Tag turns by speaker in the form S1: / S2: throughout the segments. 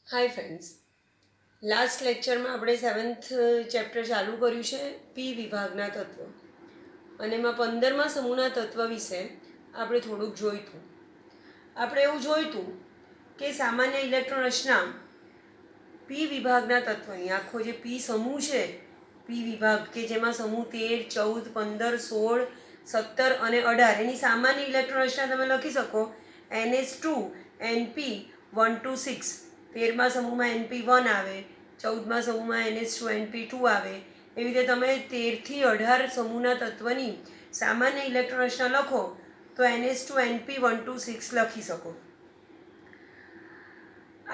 S1: Hi friends, last લેક્ચરમાં આપણે 7th chapter ચાલુ કર્યું છે પી વિભાગના તત્વો અને એમાં 15મા સમૂહના તત્વ વિશે આપણે થોડુંક જોઈતું. આપણે એવું જોઈતું કે સામાન્ય ઇલેક્ટ્રોન રચના પી વિભાગના તત્વની આખો જે પી સમૂહ છે, પી વિભાગ કે જેમાં સમૂહ 13, 14, 15, 16, 17 અને 18 એની સામાન્ય ઇલેક્ટ્રોન રચના તમે લખી શકો NH2 NP 1 to 6. 13મા સમૂહમાં NP1 આવે, 14મા સમૂહમાં NH2 NP2 આવે. એવી રીતે તમે 13 થી 18 સમૂહના તત્વની સામાન્ય ઇલેક્ટ્રોન રચના લખો તો NH2 NP 1 to 6 લખી શકો.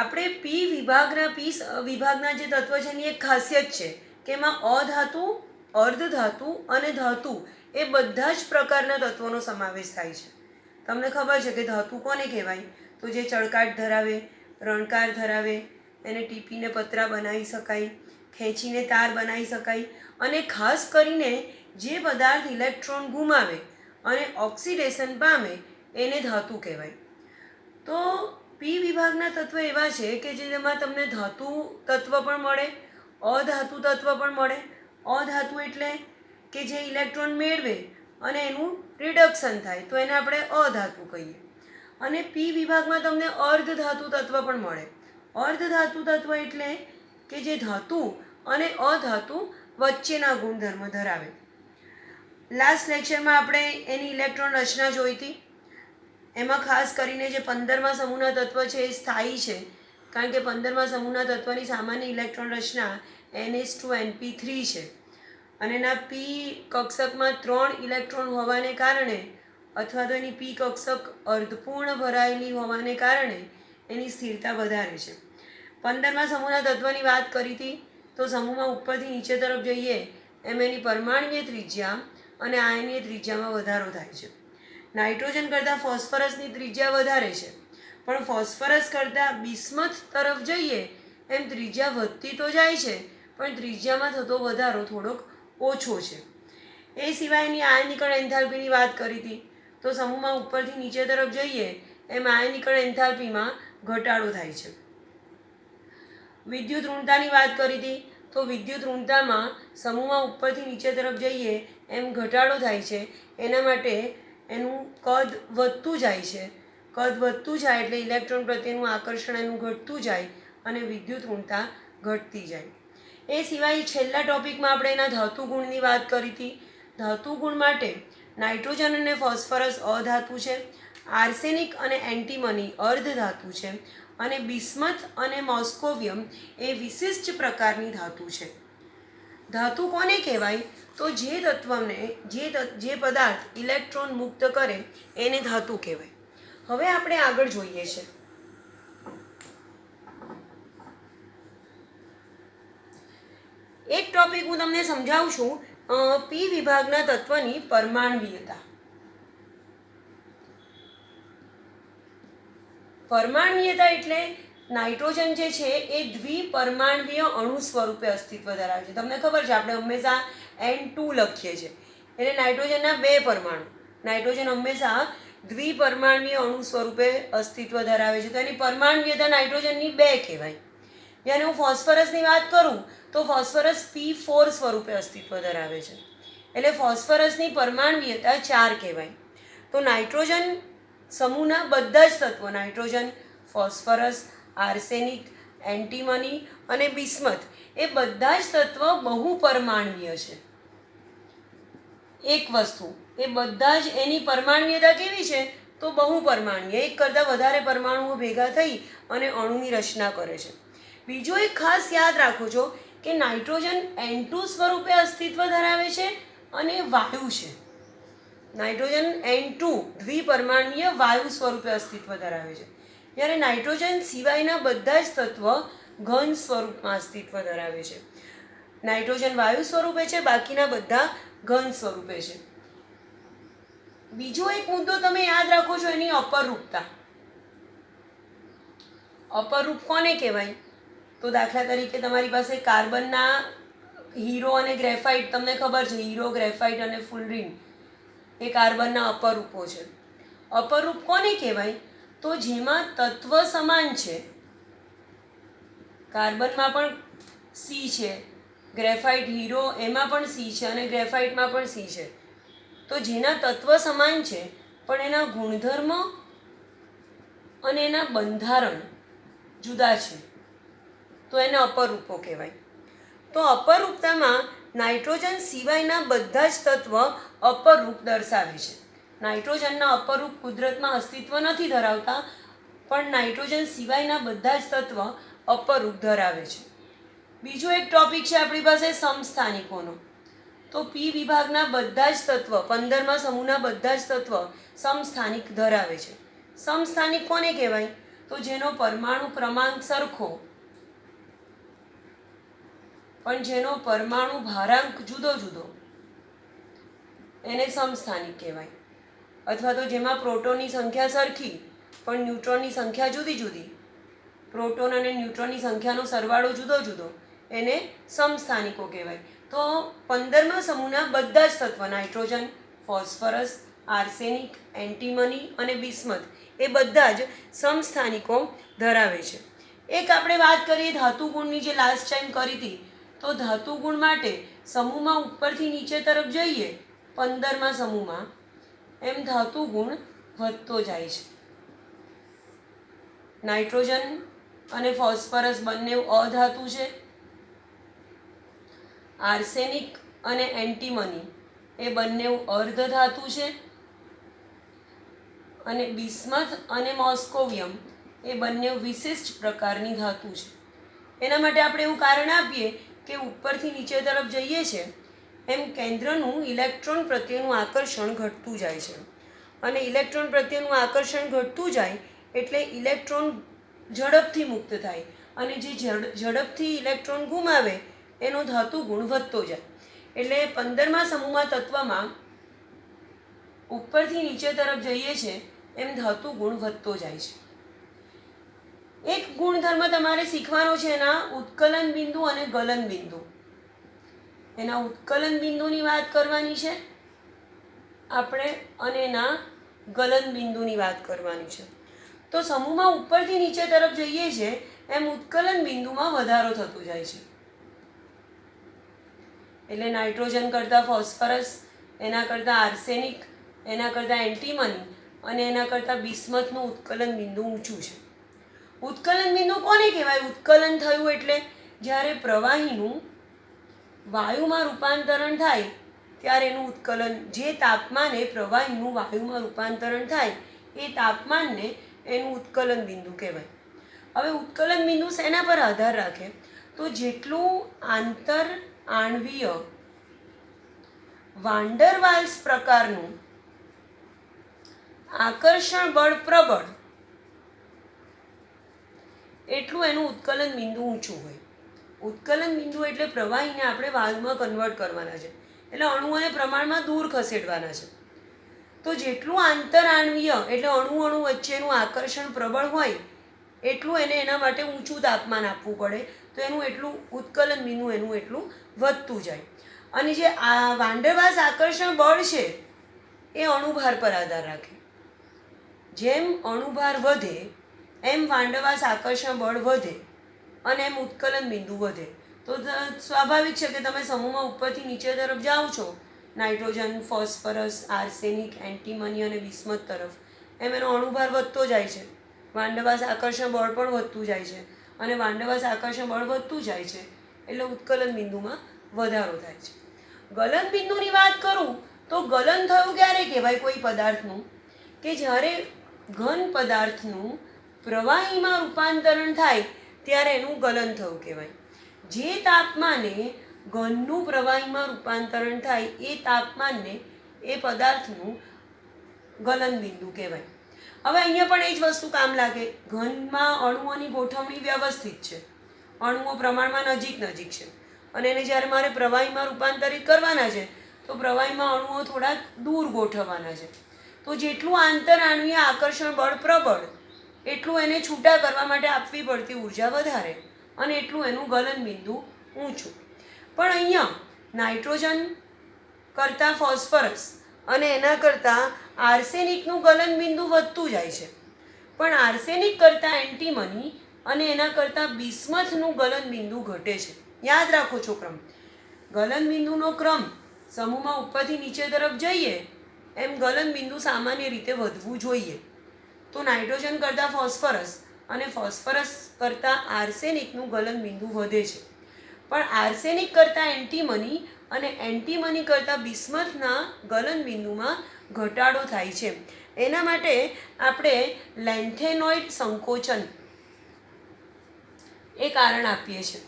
S1: આપણે પી વિભાગના જે તત્વ છે એની એક ખાસિયત છે કે એમાં અધાતુ, અર્ધધાતુ અને ધાતુ એ બધા જ પ્રકારના તત્વોનો સમાવેશ થાય છે. તમને ખબર છે કે ધાતુ કોને કહેવાય? તો જે ચળકાટ ધરાવે, રણકાર ધરાવે, એને ટીપીને પતરા બનાવી શકાય, ખેંચીને તાર બનાવી શકાય અને ખાસ કરીને જે પદાર્થ ઇલેક્ટ્રોન ગુમાવે અને ઓક્સિડેશન પામે એને ધાતુ કહેવાય. તો પી વિભાગના તત્વ એવા છે કે જેમાં તમને ધાતુ તત્વ પણ મળે, અધાતુ તત્વ પણ મળે. અધાતુ એટલે કે જે ઇલેક્ટ્રોન મેળવે અને એનું રિડક્શન થાય તો એને આપણે અધાતુ કહીએ. અને પી વિભાગમાં તમને અર્ધધાતુ તત્વ પણ મળે. અર્ધધાતુ તત્વ એટલે કે જે ધાતુ અને અધાતુ વચ્ચેના ગુણધર્મ ધરાવે. લાસ્ટ લેક્ચરમાં આપણે એની ઇલેક્ટ્રોન રચના જોઈ હતી. એમાં ખાસ કરીને જે 15મા સમૂહના તત્વ છે એ સ્થાયી છે, કારણ કે 15મા સમૂહના તત્વની સામાન્ય ઇલેક્ટ્રોન રચના NH2 NP3 છે અને એના પી કક્ષકમાં 3 ઇલેક્ટ્રોન હોવાને કારણે અથવા તો એની પી કક્ષક અર્ધપૂર્ણ ભરાયેલી હોવાને કારણે એની સ્થિરતા વધારે છે. 15મા સમૂહના તત્વની વાત કરી હતી તો સમૂહમાં ઉપરથી નીચે તરફ જઈએ એમ એની પરમાણ્વીય ત્રિજ્યા અને આયનીય ત્રિજ્યામાં વધારો થાય છે. નાઇટ્રોજન કરતાં ફોસ્ફરસની ત્રિજ્યા વધારે છે, પણ ફોસ્ફરસ કરતાં બિસ્મથ તરફ જઈએ એમ ત્રિજ્યા વધતી તો જાય છે, પણ ત્રિજ્યામાં થતો વધારો થોડોક ઓછો છે. એ સિવાયની આયનિકણ એન્થાલ્પીની વાત કરી હતી તો સમૂહમાં ઉપરથી નીચે તરફ જઈએ એમ આયનિકણ એન્થાલ્પીમાં ઘટાડો થાય છે. વિદ્યુત ઋણતાની વાત કરી હતી તો વિદ્યુત ઋણતામાં સમૂહમાં ઉપરથી નીચે તરફ જઈએ એમ ઘટાડો થાય છે. એના માટે એનું કદ વધતું જાય છે. કદ વધતું જાય એટલે ઇલેક્ટ્રોન પ્રત્યેનું આકર્ષણ એનું ઘટતું જાય અને વિદ્યુત ઋણતા ઘટતી જાય. એ સિવાય છેલ્લા ટોપિકમાં આપણે એના ધાતુ ગુણની વાત કરી હતી. ધાતુ ગુણ માટે નાઇટ્રોજન અને ફોસ્ફરસ અધાતુ છે, આર્સેનિક અને એન્ટીમની અર્ધધાતુ છે અને બિસ્મથ અને મોસ્કોવિયમ એ વિશિષ્ટ પ્રકારની ધાતુ છે. ધાતુ કોને કહેવાય? તો જે તત્વને જે પદાર્થ ઇલેક્ટ્રોન મુક્ત કરે એને ધાતુ કહેવાય. હવે આપણે આગળ જોઈએ છે. એક ટોપિક હું તમને સમજાવું છું, પી વિભાગના તત્વની પરમાણ્વીયતા. પરમાણ્વીયતા એટલે નાઇટ્રોજન જે છે એ દ્વિપરમાણ્વીય અણુ સ્વરૂપે અસ્તિત્વ ધરાવે છે. તમને ખબર છે આપણે હંમેશા N2 લખીએ છીએ એટલે નાઇટ્રોજનના 2 પરમાણુ. નાઇટ્રોજન હંમેશા દ્વિપરમાણ્વીય અણુ સ્વરૂપે અસ્તિત્વ ધરાવે છે, તો એની પરમાણ્વીયતા નાઇટ્રોજનની 2 કહેવાય. જ્યારે હું ફોસ્ફરસની વાત કરું તો ફોસ્ફરસ P4 સ્વરૂપે અસ્તિત્વ ધરાવે છે એટલે ફોસ્ફરસની પરમાણ્વીયતા 4 કહેવાય. તો નાઇટ્રોજન સમૂહના બધા જ તત્વો નાઇટ્રોજન, ફોસ્ફરસ, આર્સેનિક, એન્ટીમની અને બિસ્મથ એ બધા જ તત્વ બહુપરમાણ્વીય છે. એક વસ્તુ એ બધા જ એની પરમાણ્વીયતા કેવી છે? તો બહુપરમાણ્વીય, એક કરતાં વધારે પરમાણુઓ ભેગા થઈ અને અણુની રચના કરે છે. બીજો એક ખાસ યાદ રાખો છો કે નાઇટ્રોજન N2 સ્વરૂપે અસ્તિત્વ ધરાવે છે અને વાયુ છે. નાઇટ્રોજન N2 દ્વિપરમાણ્વીય વાયુ સ્વરૂપે અસ્તિત્વ ધરાવે છે, જ્યારે નાઇટ્રોજન સિવાયના બધા જ તત્વ ઘન સ્વરૂપમાં અસ્તિત્વ ધરાવે છે. નાઇટ્રોજન વાયુ સ્વરૂપે છે, બાકીના બધા ઘન સ્વરૂપે છે. બીજો એક મુદ્દો તમે યાદ રાખો છો એની અપરરૂપતા. અપરરૂપ કોને કહેવાય? તો દાખલા તરીકે તમારી પાસે કાર્બનના હીરો અને ગ્રેફાઇટ, તમને ખબર છે હીરો, ગ્રેફાઇટ અને ફુલરીન એ કાર્બનના અપરૂપો છે. અપરૂપ કોને કહેવાય? તો જેમાં તત્વ સમાન છે કાર્બનમાં પણ સી છે, ગ્રેફાઇટ હીરો એમાં પણ સી છે અને ગ્રેફાઇટમાં પણ સી છે. તો જેના તત્વ સમાન છે પણ એના ગુણધર્મ અને એના બંધારણ જુદા છે તો એને અપરૂપો કહેવાય. તો અપરૂપતામાં નાઇટ્રોજન સિવાયના બધા જ તત્વ અપરૂપ દર્શાવે છે. નાઇટ્રોજનના અપરૂપ કુદરતમાં અસ્તિત્વ નથી ધરાવતા, પણ નાઇટ્રોજન સિવાયના બધા જ તત્વ અપરૂપ ધરાવે છે. બીજો એક ટોપિક છે આપણી પાસે સમસ્થાનિકોનો. તો પી વિભાગના બધા જ તત્વ 15મા સમૂહના બધા જ તત્વ સમસ્થાનિક ધરાવે છે. સમસ્થાનિક કોને કહેવાય? તો જેનો પરમાણુ ક્રમાંક સરખો પણ જેનો પરમાણુ ભારાંક જુદો જુદો એને સમસ્થાનિક કહેવાય. અથવા તો જેમાં પ્રોટોનની સંખ્યા સરખી પણ ન્યુટ્રોનની સંખ્યા જુદી જુદી, પ્રોટોન અને ન્યુટ્રોનની સંખ્યાનો સરવાળો જુદો જુદો, એને સમસ્થાનિકો કહેવાય. તો 15મા સમૂહના બધા જ તત્વ નાઇટ્રોજન, ફોસ્ફરસ, આર્સેનિક, એન્ટીમની અને બિસ્મથ એ બધા જ સમસ્થાનિકો ધરાવે છે. એક આપણે વાત કરીએ ધાતુ ગુણની, જે લાસ્ટ ટાઈમ કરી હતી. તો ધાતુ ગુણ માટે સમૂહમાં ઉપરથી નીચે તરફ જઈએ 15મા સમૂહમાં, એમ ધાતુ ગુણ વધતો જાય છે. નાઇટ્રોજન અને ફોસ્ફરસ બંને અધાતુ છે. આર્સેનિક અને એન્ટીમની એ બંને અર્ધધાતુ છે. અને બિસ્મથ અને મોસ્કોવિયમ એ બંને વિશિષ્ટ પ્રકારની ધાતુ છે. એના માટે આપણે એવું કારણ આપીએ કે ઉપરથી નીચે તરફ જઈએ છે એમ કેન્દ્રનું ઇલેક્ટ્રોન પ્રત્યેનું આકર્ષણ ઘટતું જાય છે. અને ઇલેક્ટ્રોન પ્રત્યેનું આકર્ષણ ઘટતું જાય એટલે ઇલેક્ટ્રોન ઝડપથી મુક્ત થાય, અને જે ઝડપથી ઇલેક્ટ્રોન ગુમાવે એનો ધાતુ ગુણ વધતો જાય. એટલે 15મા સમૂહમાં તત્વમાં ઉપરથી નીચે તરફ જઈએ છે એમ ધાતુ ગુણ વધતો જાય છે. એક ગુણધર્મ તમારે શીખવાનો છે એના ઉત્કલન બિંદુ અને ગલન બિંદુ. એના ઉત્કલન બિંદુની વાત કરવાની છે આપણે અને એના ગલન બિંદુની વાત કરવાની છે. તો સમૂહમાં ઉપરથી નીચે તરફ જઈએ છે એમ ઉત્કલન બિંદુમાં વધારો થતો જાય છે. એટલે નાઇટ્રોજન કરતાં ફોસ્ફરસ, એના કરતાં આર્સેનિક, એના કરતાં એન્ટીમની અને એના કરતાં બિસ્મથનું ઉત્કલન બિંદુ ઊંચું છે. ઉત્કલન બિંદુ કોને કહેવાય? ઉત્કલન થયું એટલે જ્યારે પ્રવાહીનું વાયુમાં રૂપાંતરણ થાય ત્યારે એનું ઉત્કલન, જે તાપમાને પ્રવાહીનું વાયુમાં રૂપાંતરણ થાય એ તાપમાનને એનું ઉત્કલન બિંદુ કહેવાય. હવે ઉત્કલન બિંદુ શેના પર આધાર રાખે? તો જેટલું આંતર આણ્વીય વાન્ડર વાલ્સ પ્રકારનું આકર્ષણ બળ પ્રબળ એટલું એનું ઉત્કલન બિંદુ ઊંચું હોય. ઉત્કલન બિંદુ એટલે પ્રવાહીને આપણે વાયુમાં કન્વર્ટ કરવાના છે, એટલે અણુઓને પ્રમાણમાં દૂર ખસેડવાના છે. તો જેટલું આંતરઆણ્વીય એટલે અણુ વચ્ચેનું આકર્ષણ પ્રબળ હોય એટલું એને એના માટે ઊંચું તાપમાન આપવું પડે, તો એનું એટલું ઉત્કલન બિંદુ એનું એટલું વધતું જાય. અને જે આ વાન્ડરવાલ્સ આકર્ષણ બળ છે એ અણુભાર પર આધાર રાખે. જેમ અણુભાર વધે એમ વાન્ડરવાલ્સ આકર્ષણ બળ વધે અને એમ ઉત્કલન બિંદુ વધે. તો સ્વાભાવિક છે કે તમે સમૂહમાં ઉપરથી નીચે તરફ જાઓ છો, નાઇટ્રોજન, ફોસ્ફરસ, આર્સેનિક, એન્ટીમની અને બિસ્મથ તરફ, એમ એનો અણુભાર વધતો જાય છે, વાન્ડરવાલ્સ આકર્ષણ બળ પણ વધતું જાય છે. અને વાન્ડરવાલ્સ આકર્ષણ બળ વધતું જાય છે એટલે ઉત્કલન બિંદુમાં વધારો થાય છે. ગલન બિંદુની વાત કરું તો ગલન થયું ક્યારે કહેવાય કોઈ પદાર્થનું? કે જ્યારે ઘન પદાર્થનું પ્રવાહીમાં રૂપાંતરણ થાય ત્યારે એનું ગલન થયું કહેવાય. જે તાપમાને ઘનનું પ્રવાહીમાં રૂપાંતરણ થાય એ તાપમાનને એ પદાર્થનું ગલન બિંદુ કહેવાય. હવે અહીંયા પણ એ જ વસ્તુ કામ લાગે. ઘનમાં અણુઓની ગોઠવણી વ્યવસ્થિત છે, અણુઓ પ્રમાણમાં નજીક છે, અને એને જ્યારે મારે પ્રવાહીમાં રૂપાંતરિત કરવાના છે તો પ્રવાહીમાં અણુઓ થોડાક દૂર ગોઠવવાના છે. તો જેટલું આંતરઆણ્વીય આકર્ષણ બળ પ્રબળ એટલું એને છૂટા કરવા માટે આપવી પડતી ઉર્જા વધારે, અને એટલું એનું ગલન બિંદુ ઊંચું. પણ અહીંયા નાઇટ્રોજન કરતાં ફોસ્ફરસ અને એના કરતાં આર્સેનિકનું ગલન બિંદુ વધતું જાય છે, પણ આર્સેનિક કરતાં એન્ટીમની અને એના કરતાં બિસ્મથનું ગલનબિંદુ ઘટે છે. યાદ રાખો છોકરાઓ, ગલનબિંદુનો ક્રમ સમૂહમાં ઉપરથી નીચે તરફ જઈએ એમ ગલનબિંદુ સામાન્ય રીતે વધવું જોઈએ. તો નાઇટ્રોજન કરતાં ફોસ્ફરસ અને ફોસ્ફરસ કરતાં આર્સેનિકનું ગલનબિંદુ વધે છે. પણ આર્સેનિક કરતાં એન્ટીમની અને એન્ટીમની કરતાં બિસ્મથના ગલનબિંદુમાં ઘટાડો થાય છે. એના માટે આપણે લેન્થેનોઇડ સંકોચન એ કારણ આપીએ છીએ.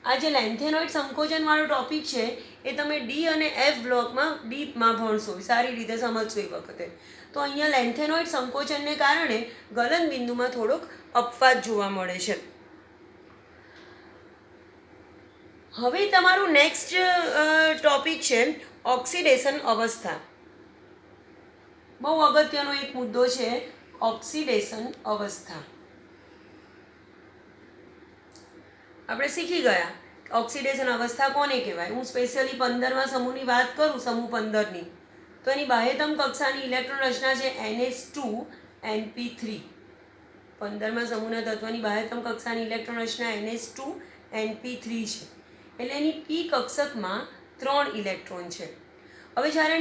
S1: આ જે લેન્થેનોઇડ સંકોચનવાળો ટોપિક છે એ તમે ડી અને એફ બ્લોકમાં ડીપમાં ભણશો, સારી રીતે સમજશો એ વખતે. તો અહીંયા લેન્થેનોઇડ સંકોચનને કારણે ગલનબિંદુમાં થોડોક અપવાદ જોવા મળે છે. હવે તમારું નેક્સ્ટ ટોપિક છે ઓક્સિડેશન અવસ્થા. બહુ અગત્યનો એક મુદ્દો છે ઓક્સિડેશન અવસ્થા. આપણે શીખી ગયા ઓક્સિડેશન અવસ્થા કોને કહેવાય. હું સ્પેશિયલી 15મા સમૂહની વાત કરું, સમૂહ 15ની, તો એની બાહ્યતમ કક્ષાની ઇલેક્ટ્રોન રચના છે NH2NP3. 15મા સમૂહના તત્વની બાહ્યતમ કક્ષાની ઇલેક્ટ્રોન રચના NH2NP3 છે. એટલે એની પી કક્ષકમાં 3 ઇલેક્ટ્રોન છે. હવે જ્યારે